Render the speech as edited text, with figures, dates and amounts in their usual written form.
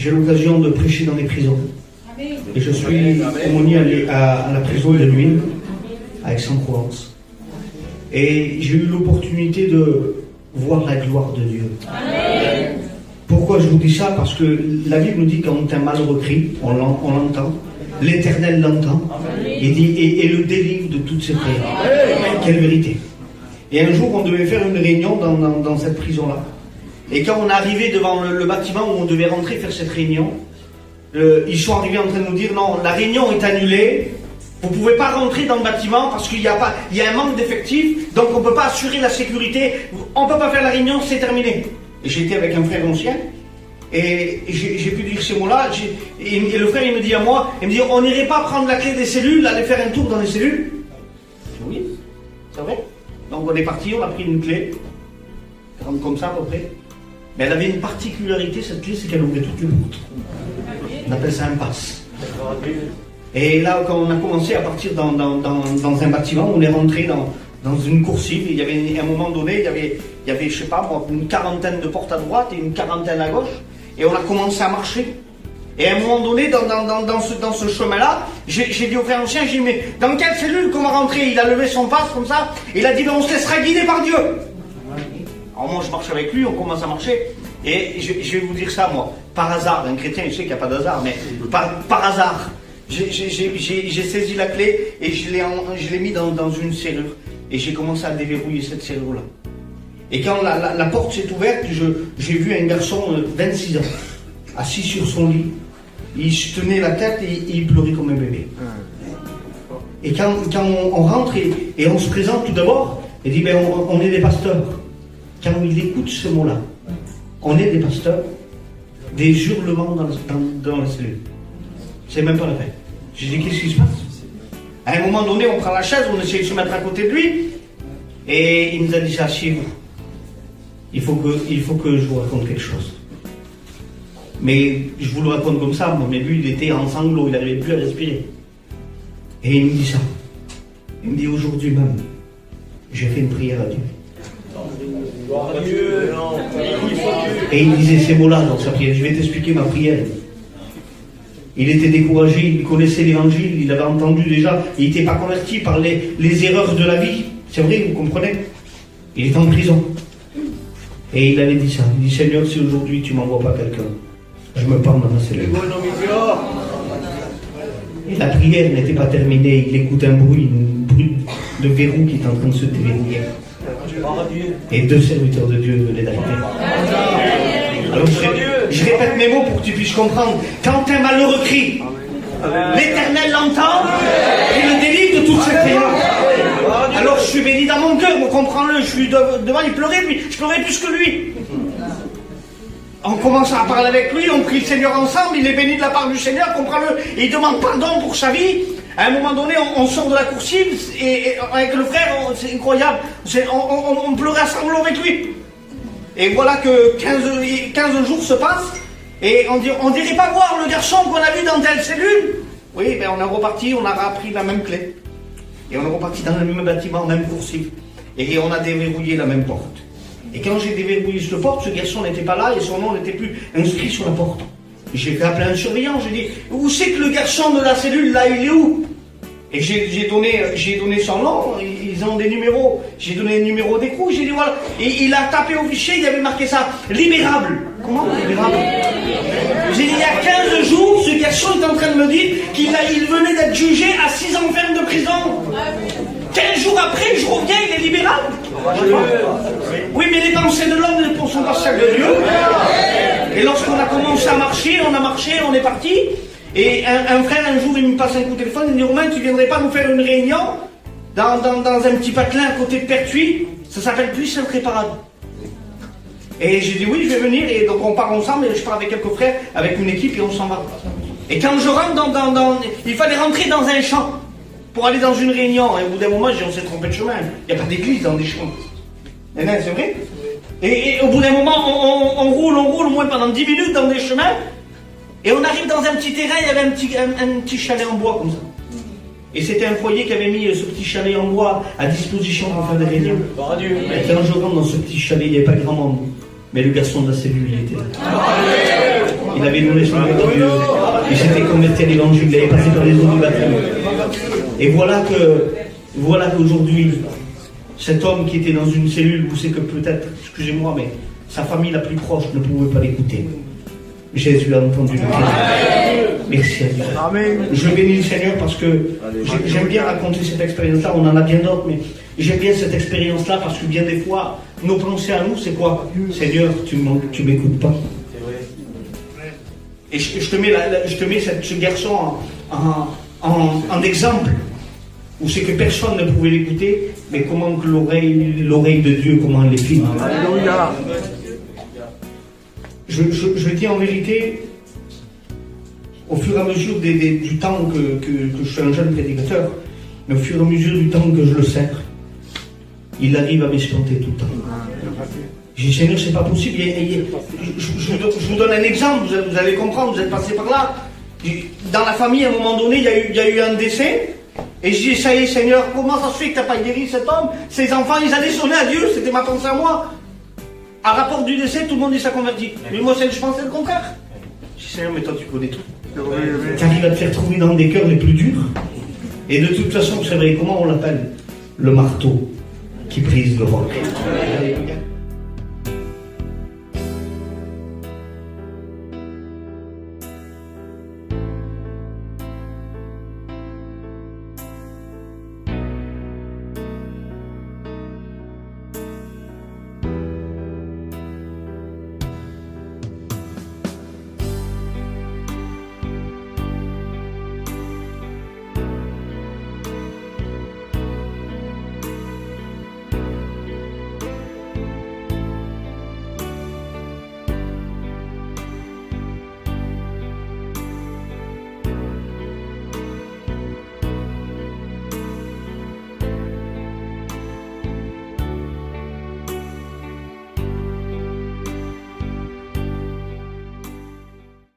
j'ai l'occasion de prêcher dans les prisons. Et je suis aumônier à la prison de Luynes, à Aix-en-Provence. Et j'ai eu l'opportunité de voir la gloire de Dieu. Amen. Pourquoi je vous dis ça? Parce que la Bible nous dit quand un malheureux crie, on l'entend. L'Éternel l'entend. Il dit et le délivre de toutes ses prières. Quelle vérité! Et un jour, on devait faire une réunion dans cette prison-là. Et quand on est arrivé devant le bâtiment où on devait rentrer faire cette réunion, ils sont arrivés en train de nous dire non, la réunion est annulée. Vous ne pouvez pas rentrer dans le bâtiment parce qu'il y a un manque d'effectifs, donc on ne peut pas assurer la sécurité. On ne peut pas faire la réunion, c'est terminé. Et j'étais avec un frère ancien. Et j'ai pu dire ces mots-là. Et le frère, il me dit à moi, il me dit, on n'irait pas prendre la clé des cellules, aller faire un tour dans les cellules? Je dis, oui, c'est vrai. Donc on est parti, on a pris une clé, comme ça à peu près. Mais elle avait une particularité, cette clé, c'est qu'elle ouvrait toutes les portes. On appelle ça un passe. Et là, quand on a commencé à partir dans un bâtiment, on est rentré dans une coursive. Il y avait à un moment donné, il y avait, je sais pas moi, une quarantaine de portes à droite et une quarantaine à gauche. Et on a commencé à marcher. Et à un moment donné, dans ce chemin-là, j'ai dit au frère ancien, j'ai dit, mais dans quelle cellule qu'on va rentrer? Il a levé son passe comme ça. Il a dit, mais on se laissera guider par Dieu. Alors moi, je marche avec lui, on commence à marcher. Et je vais vous dire ça, moi. Par hasard, un chrétien, il sait qu'il n'y a pas d'hasard, mais par hasard, j'ai saisi la clé et je l'ai mis dans une serrure. Et j'ai commencé à déverrouiller cette serrure-là. Et quand la porte s'est ouverte, j'ai vu un garçon de 26 ans, assis sur son lit. Il se tenait la tête et il pleurait comme un bébé. Et quand on rentre et on se présente tout d'abord, il dit, ben, on est des pasteurs. Quand il écoute ce mot-là, on est des pasteurs, des hurlements dans la cellule. C'est même pas la peine. J'ai dit, qu'est-ce qui se passe? À un moment donné, on prend la chaise, on essaie de se mettre à côté de lui, et il nous a dit, asseyez-vous. Il faut que je vous raconte quelque chose. Mais je vous le raconte comme ça, mais lui, il était en sanglots, il n'arrivait plus à respirer. Et il me dit ça. Il me dit, aujourd'hui même, j'ai fait une prière à Dieu. Et il disait ces mots-là dans sa prière. Je vais t'expliquer ma prière. Il était découragé, il connaissait l'évangile, il avait entendu déjà, il n'était pas converti par les erreurs de la vie. C'est vrai, vous comprenez? Il est en prison. Et il avait dit ça. Il dit, Seigneur, si aujourd'hui tu m'envoies pas quelqu'un, je me pends dans ma cellule. Et la prière n'était pas terminée, il écoute un bruit de verrou qui est en train de se déverrouiller. Et 2 serviteurs de Dieu venaient d'arriver. Alors je répète mes mots pour que tu puisses comprendre. Quand un malheureux crie, l'Éternel l'entend et le délivre de toutes ses prières. Alors je suis béni dans mon cœur, comprends-le, je suis devant, il pleurait, lui, je pleurais plus que lui. On commence à parler avec lui, on prie le Seigneur ensemble, il est béni de la part du Seigneur, comprends-le, et il demande pardon pour sa vie. À un moment donné, on sort de la coursive, et avec le frère, c'est incroyable, on pleurait à sanglots avec lui. Et voilà que 15 jours se passent, et on dirait pas voir le garçon qu'on a vu dans telle cellule. Oui, ben on est reparti, on a appris la même clé. Et on est reparti dans le même bâtiment, même coursive. Et on a déverrouillé la même porte. Et quand j'ai déverrouillé cette porte, ce garçon n'était pas là et son nom n'était plus inscrit sur la porte. J'ai fait appeler un surveillant, j'ai dit, où c'est que le garçon de la cellule, là, il est où? Et j'ai donné son nom, ils ont des numéros, j'ai donné le numéro d'écrou, j'ai dit voilà. Et il a tapé au fichier, il y avait marqué ça, libérable. Comment libérable? J'ai dit, il y a 15 jours, ce garçon est en train de me dire qu'il venait d'être jugé à 6 ans ferme de prison. 15 jours après, je reviens, il est libérable. Oui, mais les pensées de l'homme ne sont pas celles de Dieu. Et lorsqu'on a commencé à marcher, on est parti. Et un frère, un jour, il me passe un coup de téléphone, il me dit, Romain, tu viendrais pas nous faire une réunion dans un petit patelin à côté de Pertuis? Ça s'appelle Puissance Préparade. Et j'ai dit, oui, je vais venir. Et donc, on part ensemble, et je pars avec quelques frères, avec une équipe, et on s'en va. Et quand je rentre il fallait rentrer dans un champ pour aller dans une réunion. Et au bout d'un moment, on s'est trompé de chemin. Il n'y a pas d'église dans des champs. C'est vrai? Et au bout d'un moment, on roule au moins pendant 10 minutes dans des chemins. Et on arrive dans un petit terrain, il y avait un petit chalet en bois comme ça. Et c'était un foyer qui avait mis ce petit chalet en bois à disposition pour faire des réunions. Et quand je rentre dans ce petit chalet, il n'y avait pas grand monde. Mais le garçon de la cellule, il était là. il avait donné son cœur à Dieu. Il s'était converti à l'évangile, il avait passé par les eaux du baptême. Et voilà qu'aujourd'hui, cet homme qui était dans une cellule, vous savez que peut-être, excusez-moi, mais sa famille la plus proche ne pouvait pas l'écouter. Jésus a entendu le cri. Merci à Dieu. Amen. Je bénis le Seigneur parce que j'aime bien raconter cette expérience-là. On en a bien d'autres, mais j'aime bien cette expérience-là parce que bien des fois, nos pensées à nous, c'est quoi? Seigneur, tu m'écoutes pas. Et je te mets ce garçon en exemple, où c'est que personne ne pouvait l'écouter, mais comment que l'oreille de Dieu, comment elle est fine. Alléluia. Je dis en vérité, au fur et à mesure du temps que je suis un jeune prédicateur, mais au fur et à mesure du temps que je le sers, il arrive à m'espanter tout le temps. J'ai dit, Seigneur, c'est pas possible. Je vous donne un exemple, vous allez comprendre, vous êtes passé par là. Dans la famille, à un moment donné, il y a eu un décès. Et je dis, ça y est, Seigneur, comment ça se fait que tu n'as pas guéri cet homme? Ses enfants, ils allaient sonner à Dieu, c'était ma pensée à moi. À rapport du décès, tout le monde s'est converti. Mais moi, je pensais le contraire. Je dis, Seigneur, mais toi, tu connais tout. Tu arrives à te faire trouver dans des cœurs les plus durs. Et de toute façon, vous savez comment on l'appelle? Le marteau qui brise le roc.